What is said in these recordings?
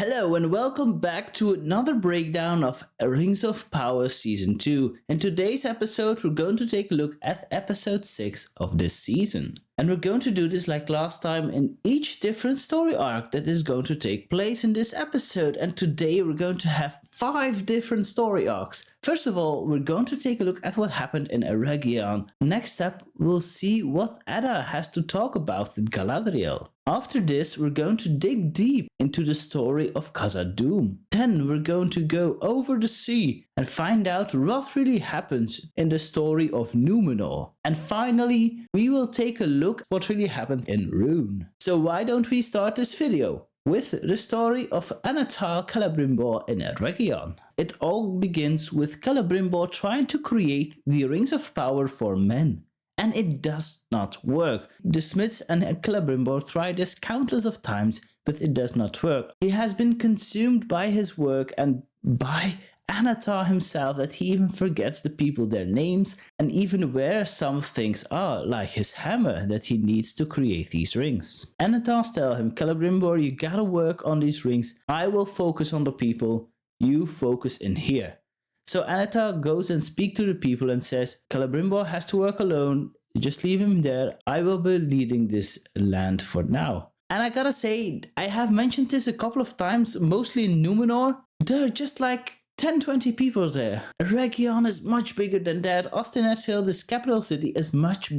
Hello and welcome back to another breakdown of Rings of Power Season 2. In today's episode, we're going to take a look at episode 6 of this season. And we're going to do this like last time in each different story arc that is going to take place in this episode. And today we're going to have 5 different story arcs. First of all, we're going to take a look at what happened in Eregion. Next up, we'll see what Adar has to talk about with Galadriel. After this, we're going to dig deep into the story of Khazad-Dûm. Then we're going to go over the sea and find out what really happens in the story of Númenor. And finally, we will take a look at what really happened in Rhûn. So why don't we start this video with the story of Annatar Celebrimbor in Eregion. It all begins with Celebrimbor trying to create the Rings of Power for men. And it does not work. The Smiths and Celebrimbor tried this countless of times, but it does not work. He has been consumed by his work and by Annatar himself that he even forgets the people, their names, and even where some things are, like his hammer that he needs to create these rings. Annatar tells him, Celebrimbor, you gotta work on these rings. I will focus on the people. You focus in here. So Annatar goes and speaks to the people and says, Celebrimbor has to work alone. Just leave him there. I will be leading this land for now. And I gotta say, I have mentioned this a couple of times, mostly in Númenor. There are just like 10-20 people there. Eregion is much bigger than that. Ostinet's Hill, this capital city, is much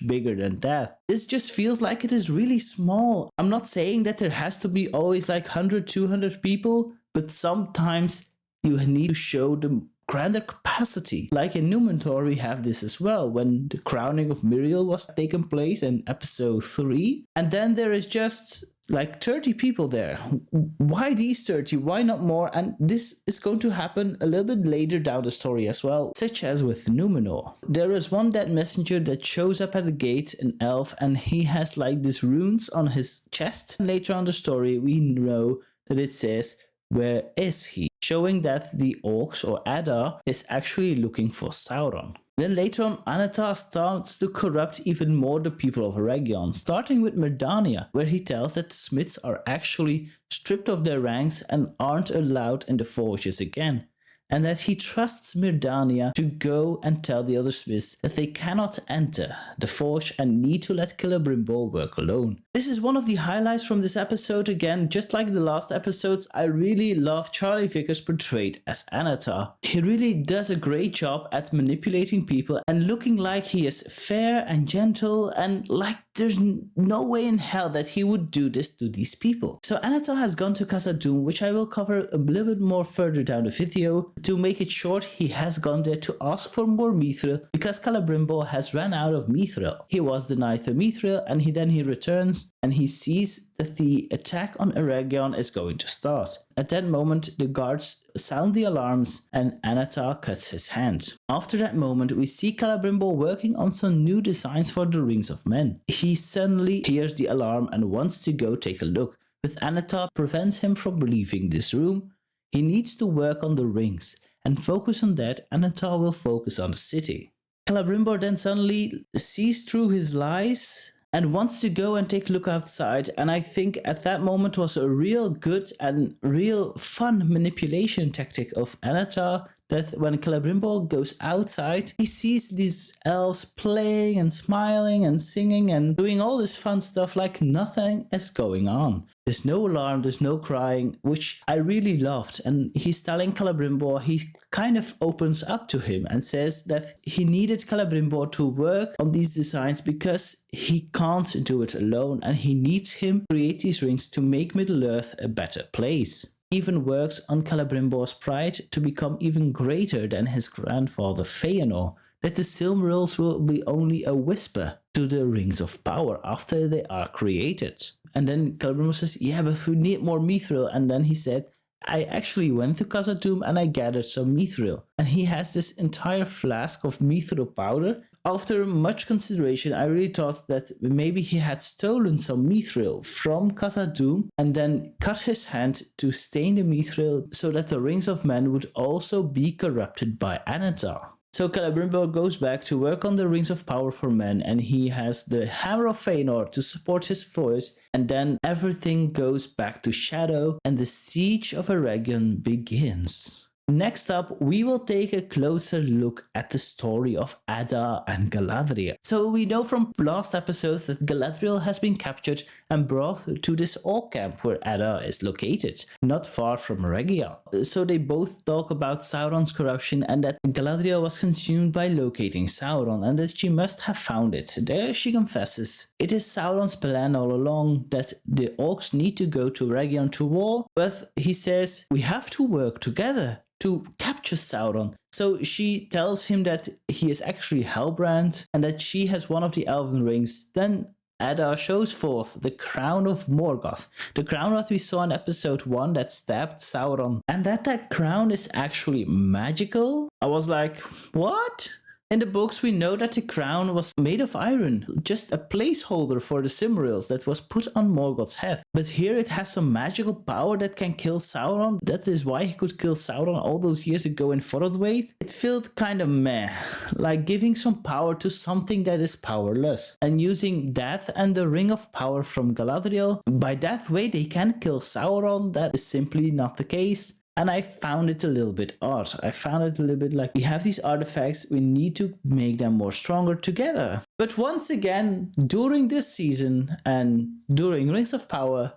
bigger than that. This just feels like it is really small. I'm not saying that there has to be always like 100-200 people, but sometimes you need to show the grander capacity. Like in Númenor, we have this as well, when the crowning of Miriel was taking place in episode 3. And then there is just like 30 people there. Why these 30? Why not more? And this is going to happen a little bit later down the story as well, such as with Númenor. There is one dead messenger that shows up at the gate, an elf, and he has like these runes on his chest. And later on the story, we know that it says, where is he? Showing that the orcs or Adar is actually looking for Sauron. Then later on, Annatar starts to corrupt even more the people of Eregion, starting with Myrddania, where he tells that the Smiths are actually stripped of their ranks and aren't allowed in the forges again. And that he trusts Myrddania to go and tell the other Smiths that they cannot enter the forge and need to let Celebrimbor work alone. This is one of the highlights from this episode again. Just like the last episodes, I really love Charlie Vickers portrayed as Annatar. He really does a great job at manipulating people and looking like he is fair and gentle and like there's no way in hell that he would do this to these people. So Annatar has gone to Khazad-Dûm, which I will cover a little bit more further down the video. To make it short, he has gone there to ask for more mithril because Celebrimbor has ran out of mithril. He was denied the mithril and he returns and he sees that the attack on Eregion is going to start. At that moment, the guards sound the alarms and Annatar cuts his hand. After that moment, we see Celebrimbor working on some new designs for the Rings of Men. He suddenly hears the alarm and wants to go take a look, but Annatar prevents him from leaving this room. He needs to work on the rings and focus on that. Annatar will focus on the city. Celebrimbor then suddenly sees through his lies and wants to go and take a look outside. And I think at that moment was a real good and real fun manipulation tactic of Annatar, that when Celebrimbor goes outside, he sees these elves playing and smiling and singing and doing all this fun stuff like nothing is going on. There's no alarm, there's no crying, which I really loved. And he's telling Celebrimbor, he kind of opens up to him and says that he needed Celebrimbor to work on these designs because he can't do it alone and he needs him to create these rings to make Middle-earth a better place. Even works on Celebrimbor's pride to become even greater than his grandfather Feanor, that the Silmarils will be only a whisper to the Rings of Power after they are created. And then Celebrimbor says, yeah, but we need more mithril. And then he said, I actually went to Khazad-Dûm and I gathered some mithril. And he has this entire flask of mithril powder. After much consideration, I really thought that maybe he had stolen some mithril from Khazad-Dûm and then cut his hand to stain the mithril so that the Rings of Men would also be corrupted by Annatar. So Celebrimbor goes back to work on the Rings of Power for Men, and he has the Hammer of Feanor to support his voice, and then everything goes back to shadow and the siege of Eregion begins. Next up, we will take a closer look at the story of Adar and Galadriel. So we know from last episodes that Galadriel has been captured and brought to this orc camp where Adar is located, not far from Eregion. So they both talk about Sauron's corruption and that Galadriel was consumed by locating Sauron and that she must have found it. There she confesses it is Sauron's plan all along that the orcs need to go to Eregion to war, but he says we have to work together to capture Sauron. So she tells him that he is actually Halbrand and that she has one of the Elven rings. Then Adar shows forth the crown of Morgoth, the crown that we saw in episode 1 that stabbed Sauron, and that crown is actually magical. I was like, what? In the books, we know that the crown was made of iron, just a placeholder for the Silmarils that was put on Morgoth's head. But here it has some magical power that can kill Sauron. That is why he could kill Sauron all those years ago in Forthwaite. It felt kind of meh, like giving some power to something that is powerless. And using that and the Ring of Power from Galadriel, by that way they can kill Sauron. That is simply not the case. And I found it a little bit odd. I found it a little bit like we have these artifacts, we need to make them more stronger together. But once again, during this season and during Rings of Power,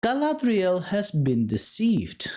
Galadriel has been deceived.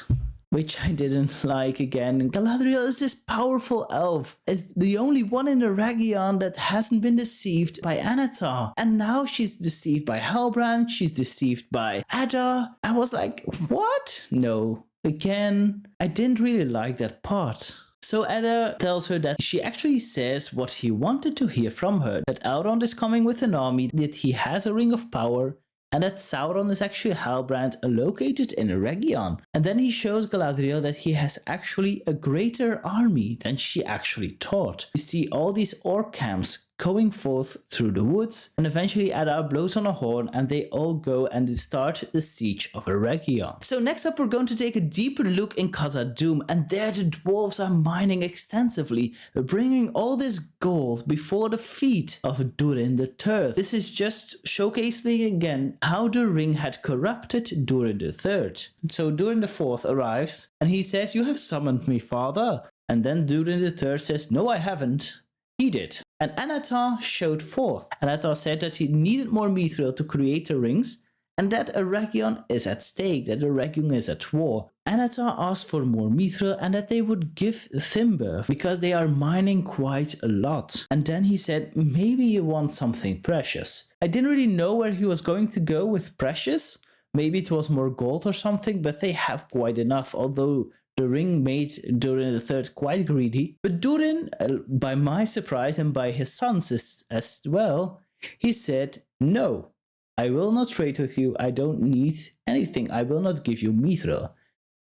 Which I didn't like again. Galadriel is this powerful elf. Is the only one in Eregion that hasn't been deceived by Anatar. And now she's deceived by Halbrand, she's deceived by Adar. I was like, what? No. Again, I didn't really like that part. So Adar tells her that she actually says what he wanted to hear from her, that Elrond is coming with an army, that he has a Ring of Power, and that Sauron is actually Halbrand located in Eregion. And then he shows Galadriel that he has actually a greater army than she actually thought. We see all these orc camps going forth through the woods, and eventually Adar blows on a horn and they all go and start the siege of Eregion. So next up we're going to take a deeper look in Khazad-Dûm, and there the dwarves are mining extensively, bringing all this gold before the feet of Durin III. This is just showcasing again how the ring had corrupted Durin III. So Durin IV arrives and he says, "You have summoned me, father." And then Durin III says, "No, I haven't." He did. And Anatar showed forth. Anatar said that he needed more mithril to create the rings, and that Eregion is at stake, that Eregion is at war. Anatar asked for more mithril and that they would give timber, because they are mining quite a lot. And then he said, maybe you want something precious. I didn't really know where he was going to go with precious. Maybe it was more gold or something, but they have quite enough, although the ring made Durin III quite greedy. But Durin, by my surprise and by his sons as well, he said, "No, I will not trade with you. I don't need anything. I will not give you mithril."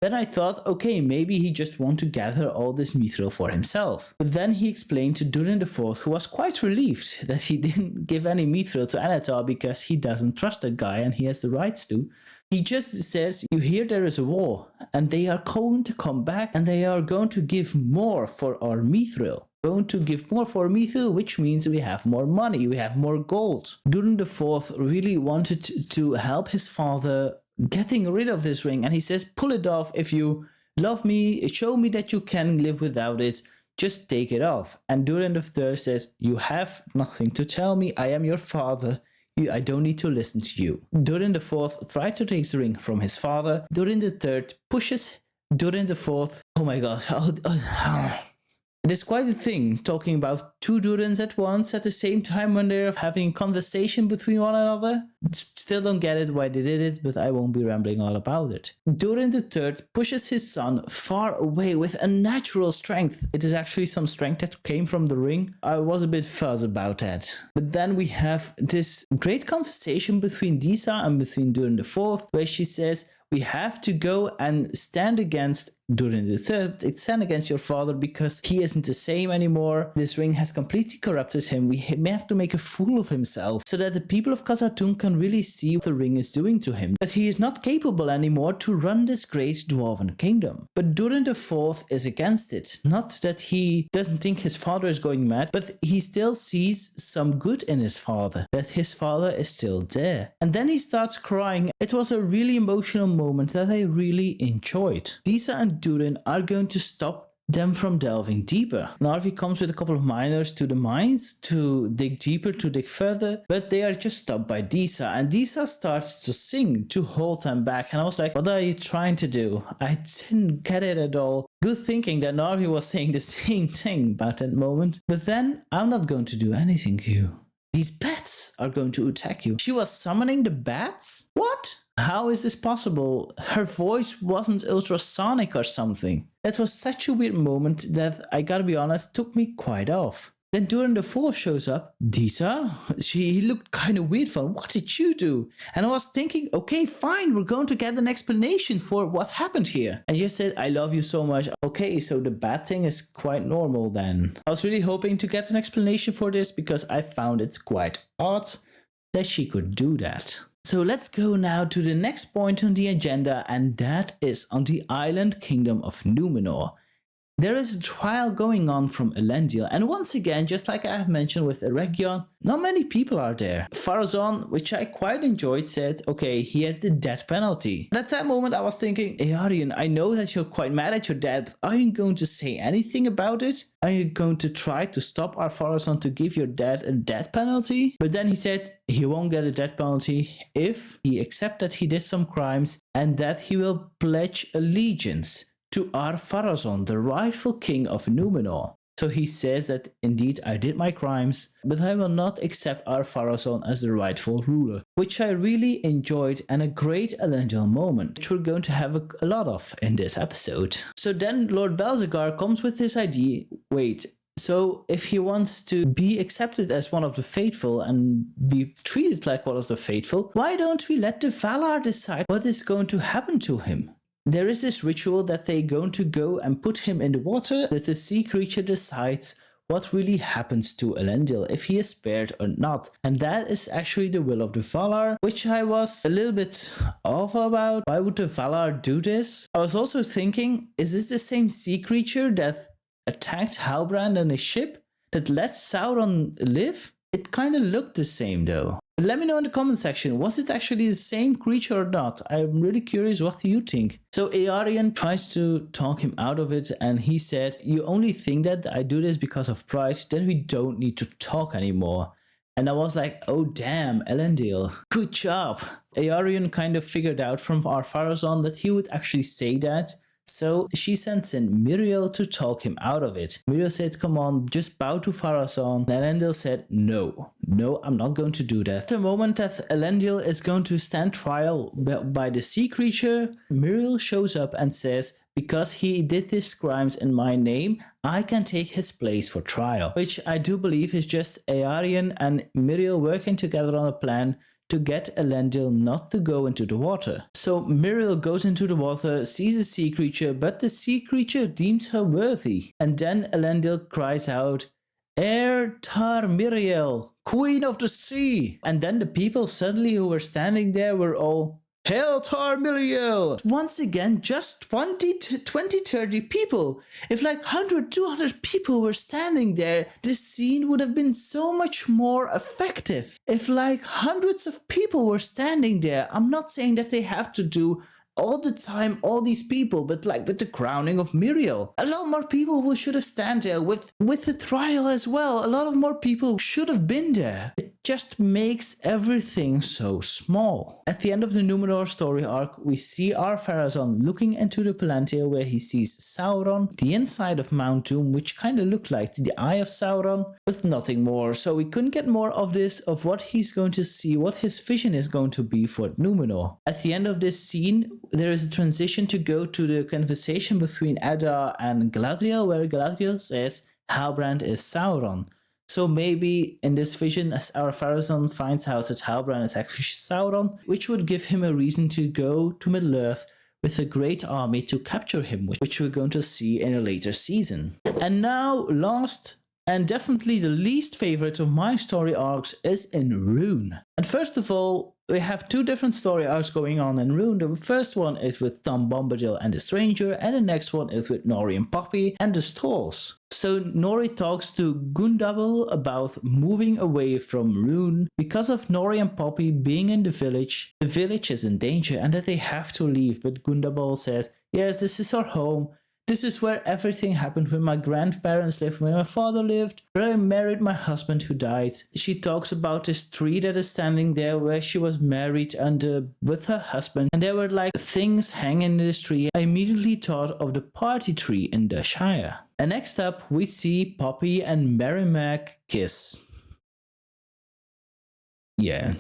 Then I thought, okay, maybe he just wanted to gather all this mithril for himself. But then he explained to Durin IV, who was quite relieved that he didn't give any mithril to Anatar because he doesn't trust that guy and he has the rights to. He just says, you hear there is a war, and they are going to come back, and they are going to give more for our mithril. Going to give more for mithril, which means we have more money, we have more gold. Durin IV really wanted to help his father getting rid of this ring, and he says, pull it off. If you love me, show me that you can live without it, just take it off. And Durin III says, you have nothing to tell me, I am your father. I don't need to listen to you. Durin IV tried to take the ring from his father. Durin III pushes Durin IV. Oh my god. It is quite a thing talking about two Durins at once at the same time when they're having a conversation between one another. Still don't get it why they did it, but I won't be rambling all about it. Durin III pushes his son far away with unnatural strength. It is actually some strength that came from the ring. I was a bit fuzz about that. But then we have this great conversation between Disa and between Durin IV, where she says, we have to go and stand against Durin III, stand against your father because he isn't the same anymore. This ring has completely corrupted him. We may have to make a fool of himself so that the people of Khazad-Dûm can really see what the ring is doing to him. That he is not capable anymore to run this great dwarven kingdom. But Durin IV is against it. Not that he doesn't think his father is going mad, but he still sees some good in his father. That his father is still there. And then he starts crying. It was a really emotional moment that I really enjoyed. Disa and Durin are going to stop them from delving deeper. Narvi comes with a couple of miners to the mines to dig deeper, to dig further, but they are just stopped by Disa, and Disa starts to sing to hold them back. And I was like, what are you trying to do? I didn't get it at all. Good thinking that Narvi was saying the same thing about that moment. But then, I'm not going to do anything to you. These bats are going to attack you. She was summoning the bats? What? How is this possible? Her voice wasn't ultrasonic or something. That was such a weird moment that, I gotta be honest, took me quite off. Then Durin IV shows up. Disa? He looked kind of weird for what did you do? And I was thinking, okay, fine, we're going to get an explanation for what happened here. And you said, I love you so much. Okay, so the bad thing is quite normal then. I was really hoping to get an explanation for this because I found it quite odd that she could do that. So let's go now to the next point on the agenda, and that is on the island kingdom of Númenor. There is a trial going on from Elendil, and once again, just like I have mentioned with Eregion, not many people are there. Pharazôn, which I quite enjoyed, said, okay, he has the death penalty. And at that moment I was thinking, Eregion, I know that you're quite mad at your dad. Are you going to say anything about it? Are you going to try to stop our Pharazôn to give your dad a death penalty? But then he said he won't get a death penalty if he accepts that he did some crimes and that he will pledge allegiance to our Pharazôn, the rightful king of Númenor. So he says that indeed I did my crimes, but I will not accept our Pharazôn as the rightful ruler, which I really enjoyed, and a great Elendil moment, which we're going to have a lot of in this episode. So then Lord Belzegar comes with this idea, wait, so if he wants to be accepted as one of the faithful and be treated like one of the faithful, why don't we let the Valar decide what is going to happen to him? There is this ritual that they're going to go and put him in the water, that the sea creature decides what really happens to Elendil, if he is spared or not. And that is actually the will of the Valar, which I was a little bit off about. Why would the Valar do this? I was also thinking, is this the same sea creature that attacked Halbrand and his ship, that let Sauron live? It kind of looked the same though. Let me know in the comment section, was it actually the same creature or not? I'm really curious what you think. So Eregion tries to talk him out of it, and he said, you only think that I do this because of pride, then we don't need to talk anymore. And I was like, oh damn, Elendil, good job. Eregion kind of figured out from our Pharazôn that he would actually say that. So she sends in Miriel to talk him out of it. Miriel said, come on, just bow to Pharazôn. And Elendil said, no, I'm not going to do that. At the moment that Elendil is going to stand trial by the sea creature, Miriel shows up and says, because he did these crimes in my name, I can take his place for trial. Which I do believe is just Eregion and Miriel working together on a plan to get Elendil not to go into the water. So Miriel goes into the water, sees a sea creature, but the sea creature deems her worthy. And then Elendil cries out, Tar Miriel, Queen of the Sea! And then the people suddenly who were standing there were all, Hail Tar Miriel! Once again, just 20, 30 people. If like 100, 200 people were standing there, this scene would have been so much more effective. If like hundreds of people were standing there, I'm not saying that they have to do all the time, all these people, but like with the crowning of Miriel. A lot more people who should have stand there with the trial as well. A lot of more people should have been there. It just makes everything so small. At the end of the Númenor story arc, we see our Pharazôn looking into the Palantir where he sees Sauron, the inside of Mount Doom, which kind of looked like the eye of Sauron, with nothing more. So we couldn't get more of this, of what he's going to see, what his vision is going to be for Númenor. At the end of this scene, there is a transition to go to the conversation between Adar and Galadriel, where Galadriel says Halbrand is Sauron. So maybe in this vision, as our Pharazôn finds out that Halbrand is actually Sauron, which would give him a reason to go to Middle-earth with a great army to capture him, which we're going to see in a later season. And now, last and definitely the least favorite of my story arcs is in Rhûn. And first of all, we have two different story arcs going on in Rhûn. The first one is with Tom Bombadil and the Stranger, and the next one is with Nori and Poppy and the Stalls. So Nori talks to Gundabal about moving away from Rhûn because of Nori and Poppy being in the village. The village is in danger and that they have to leave, but Gundabal says, yes, this is our home. This is where everything happened, where my grandparents lived, where my father lived, where I married my husband who died. She talks about this tree that is standing there where she was married under with her husband, and there were like things hanging in this tree. I immediately thought of the party tree in the Shire. And next up, we see Poppy and Merrimac kiss. Yeah,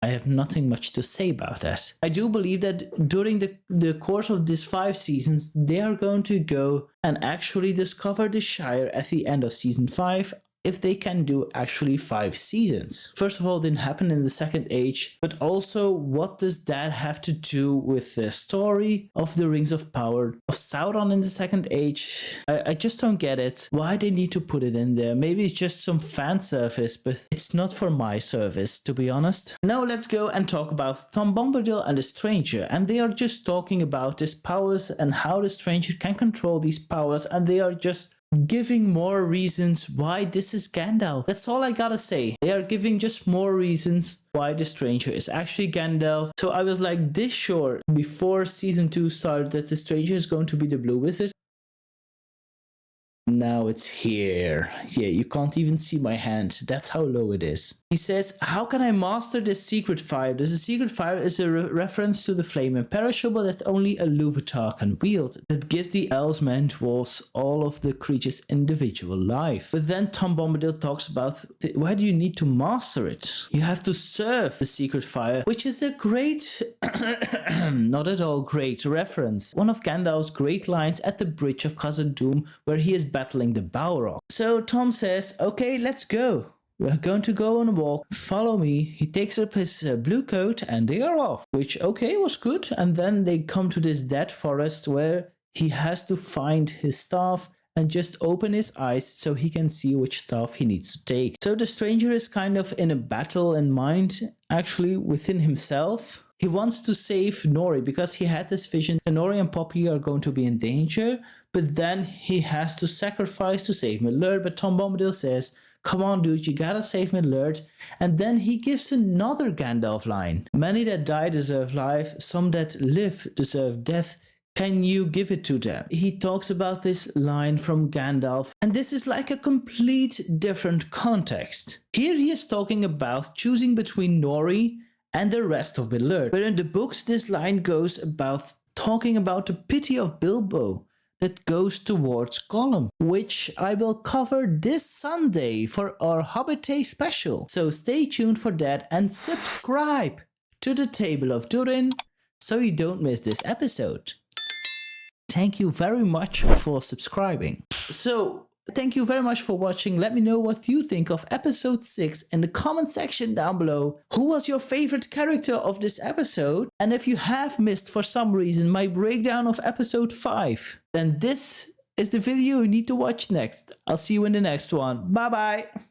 I have nothing much to say about that. I do believe that during the course of these 5 seasons, they are going to go and actually discover the Shire at the end of season 5, if they can do actually 5 seasons. First of all, it didn't happen in the Second Age, but also what does that have to do with the story of the Rings of Power of Sauron in the Second Age? I just don't get it. Why they need to put it in there? Maybe it's just some fan service, but it's not for my service, to be honest. Now let's go and talk about Tom Bombadil and the Stranger, and they are just talking about his powers and how the Stranger can control these powers, and they are just giving more reasons why this is Gandalf. That's all I gotta say. They are giving just more reasons why the Stranger is actually Gandalf. So I was like this sure before season 2 started that the Stranger is going to be the Blue Wizard. Now it's here. Yeah, you can't even see my hand. That's how low it is. He says, how can I master this secret fire? This secret fire is a reference to the flame imperishable that only a Iluvatar can wield. That gives the elves, men, dwarves, all of the creatures individual life. But then Tom Bombadil talks about why do you need to master it? You have to serve the secret fire, which is a great, not at all great reference. One of Gandalf's great lines at the bridge of Khazad-Dûm where he is battling the Balrog. So Tom says, okay, let's go. We're going to go on a walk. Follow me. He takes up his blue coat and they are off. Which, okay, was good. And then they come to this dead forest where he has to find his staff and just open his eyes so he can see which staff he needs to take. So the Stranger is kind of in a battle in mind, actually within himself. He wants to save Nori because he had this vision that Nori and Poppy are going to be in danger, but then he has to sacrifice to save Middle-earth. But Tom Bombadil says, come on dude, you gotta save Middle-earth. And then he gives another Gandalf line. Many that die deserve life, some that live deserve death. Can you give it to them? He talks about this line from Gandalf, and this is like a complete different context. Here he is talking about choosing between Nori and the rest of Middle-earth. But in the books, this line goes about talking about the pity of Bilbo that goes towards Gollum, which I will cover this Sunday for our Hobbit Day special. So stay tuned for that and subscribe to the Table of Durin so you don't miss this episode. Thank you very much for subscribing. So, thank you very much for watching. Let me know what you think of episode 6 in the comment section down below. Who was your favorite character of this episode? And if you have missed for some reason my breakdown of episode 5, then this is the video you need to watch next. I'll see you in the next one. Bye bye.